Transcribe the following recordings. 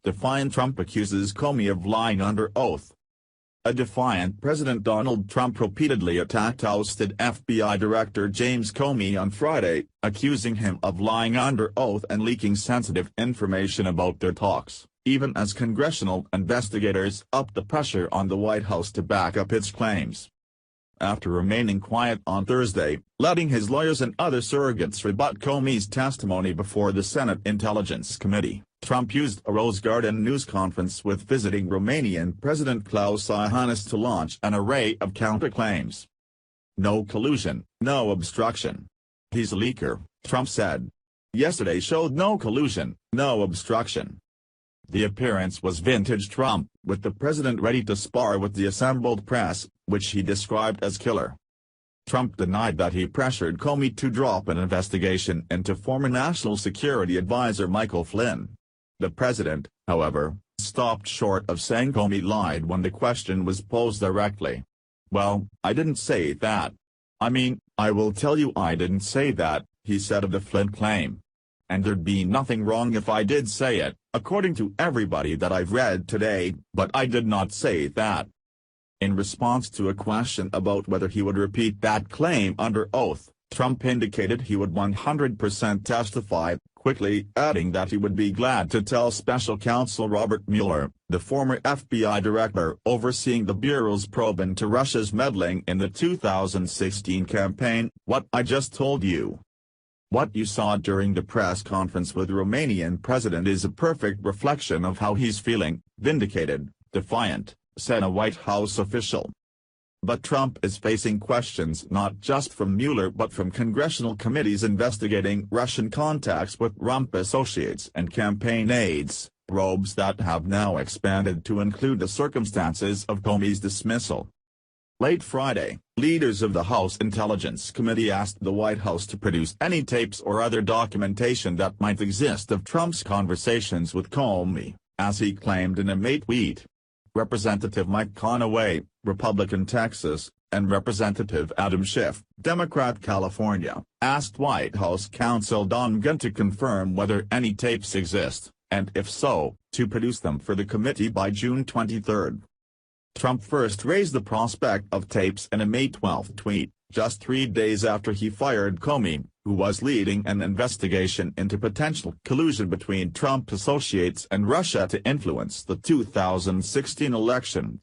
Defiant Trump accuses Comey of lying under oath. A defiant President Donald Trump repeatedly attacked ousted FBI Director James Comey on Friday, accusing him of lying under oath and leaking sensitive information about their talks, even as congressional investigators upped the pressure on the White House to back up its claims. After remaining quiet on Thursday, letting his lawyers and other surrogates rebut Comey's testimony before the Senate Intelligence Committee, Trump used a Rose Garden news conference with visiting Romanian President Klaus Iohannis to launch an array of counterclaims. "No collusion, no obstruction. He's a leaker," Trump said. "Yesterday showed no collusion, no obstruction." The appearance was vintage Trump, with the president ready to spar with the assembled press, which he described as killer. Trump denied that he pressured Comey to drop an investigation into former National Security Advisor Michael Flynn. The president, however, stopped short of saying Comey lied when the question was posed directly. "Well, I didn't say that. I mean, I will tell you I didn't say that," he said of the Flynn claim. "And there'd be nothing wrong if I did say it, according to everybody that I've read today, but I did not say that." In response to a question about whether he would repeat that claim under oath, Trump indicated he would 100% testify, quickly adding that he would be glad to tell Special Counsel Robert Mueller, the former FBI director overseeing the Bureau's probe into Russia's meddling in the 2016 campaign, "what I just told you. What you saw during the press conference with the Romanian president is a perfect reflection of how he's feeling, vindicated, defiant," said a White House official. But Trump is facing questions not just from Mueller but from congressional committees investigating Russian contacts with Trump associates and campaign aides, probes that have now expanded to include the circumstances of Comey's dismissal. Late Friday, leaders of the House Intelligence Committee asked the White House to produce any tapes or other documentation that might exist of Trump's conversations with Comey, as he claimed in a May tweet. Representative Mike Conaway, Republican Texas, and Representative Adam Schiff, Democrat California, asked White House counsel Don Gunn to confirm whether any tapes exist, and if so, to produce them for the committee by June 23. Trump first raised the prospect of tapes in a May 12 tweet, just 3 days after he fired Comey, who was leading an investigation into potential collusion between Trump associates and Russia to influence the 2016 election.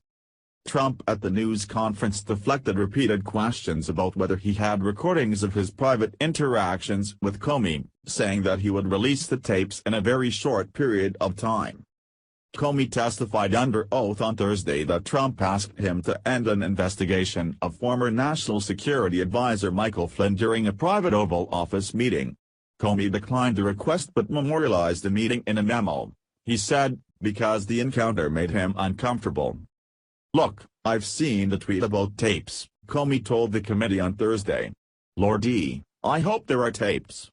Trump at the news conference deflected repeated questions about whether he had recordings of his private interactions with Comey, saying that he would release the tapes in a very short period of time. Comey testified under oath on Thursday that Trump asked him to end an investigation of former National Security Advisor Michael Flynn during a private Oval Office meeting. Comey declined the request but memorialized the meeting in a memo. He said, because the encounter made him uncomfortable. "Look, I've seen the tweet about tapes," Comey told the committee on Thursday. "Lordy, I hope there are tapes."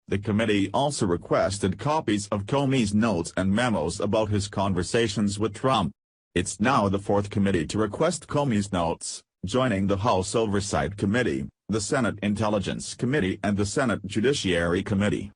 The committee also requested copies of Comey's notes and memos about his conversations with Trump. It's now the fourth committee to request Comey's notes, joining the House Oversight Committee, the Senate Intelligence Committee and the Senate Judiciary Committee.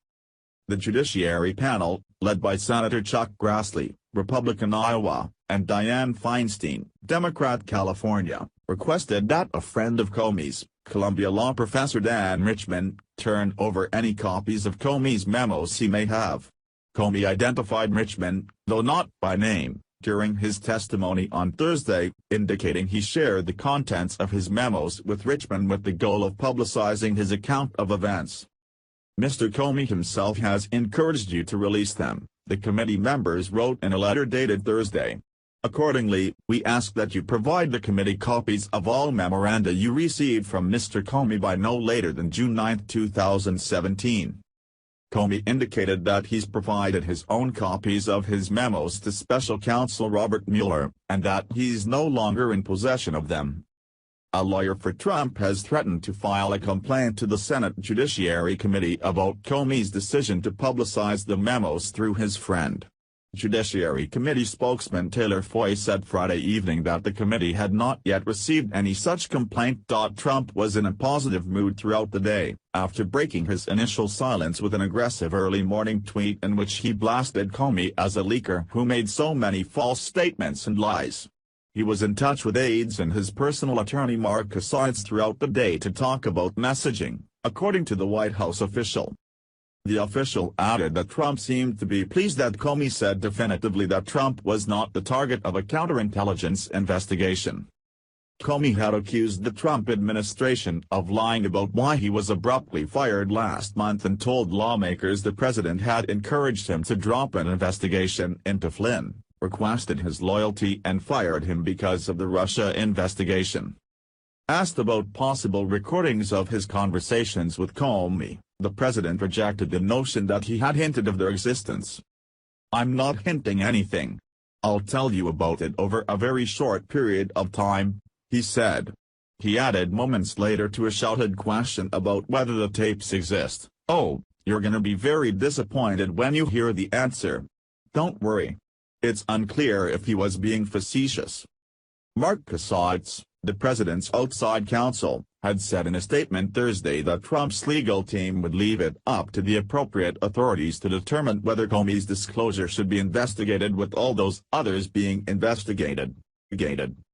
The Judiciary panel, led by Senator Chuck Grassley, Republican Iowa, and Dianne Feinstein, Democrat California, requested that a friend of Comey's, Columbia law professor Dan Richman, turn over any copies of Comey's memos he may have. Comey identified Richman, though not by name, during his testimony on Thursday, indicating he shared the contents of his memos with Richman with the goal of publicizing his account of events. "Mr. Comey himself has encouraged you to release them," the committee members wrote in a letter dated Thursday. "Accordingly, we ask that you provide the committee copies of all memoranda you received from Mr. Comey by no later than June 9, 2017. Comey indicated that he's provided his own copies of his memos to Special Counsel Robert Mueller, and that he's no longer in possession of them. A lawyer for Trump has threatened to file a complaint to the Senate Judiciary Committee about Comey's decision to publicize the memos through his friend. Judiciary Committee spokesman Taylor Foy said Friday evening that the committee had not yet received any such complaint. Trump was in a positive mood throughout the day, after breaking his initial silence with an aggressive early morning tweet in which he blasted Comey as a leaker who made so many false statements and lies. He was in touch with aides and his personal attorney Mark Cassads throughout the day to talk about messaging, according to the White House official. The official added that Trump seemed to be pleased that Comey said definitively that Trump was not the target of a counterintelligence investigation. Comey had accused the Trump administration of lying about why he was abruptly fired last month and told lawmakers the president had encouraged him to drop an investigation into Flynn, requested his loyalty and fired him because of the Russia investigation. Asked about possible recordings of his conversations with Comey, the president rejected the notion that he had hinted of their existence. "I'm not hinting anything. I'll tell you about it over a very short period of time," he said. He added moments later to a shouted question about whether the tapes exist, "Oh, you're gonna be very disappointed when you hear the answer. Don't worry." It's unclear if he was being facetious. Mark Cassads, the president's outside counsel, had said in a statement Thursday that Trump's legal team would leave it up to the appropriate authorities to determine whether Comey's disclosure should be investigated with all those others being investigated.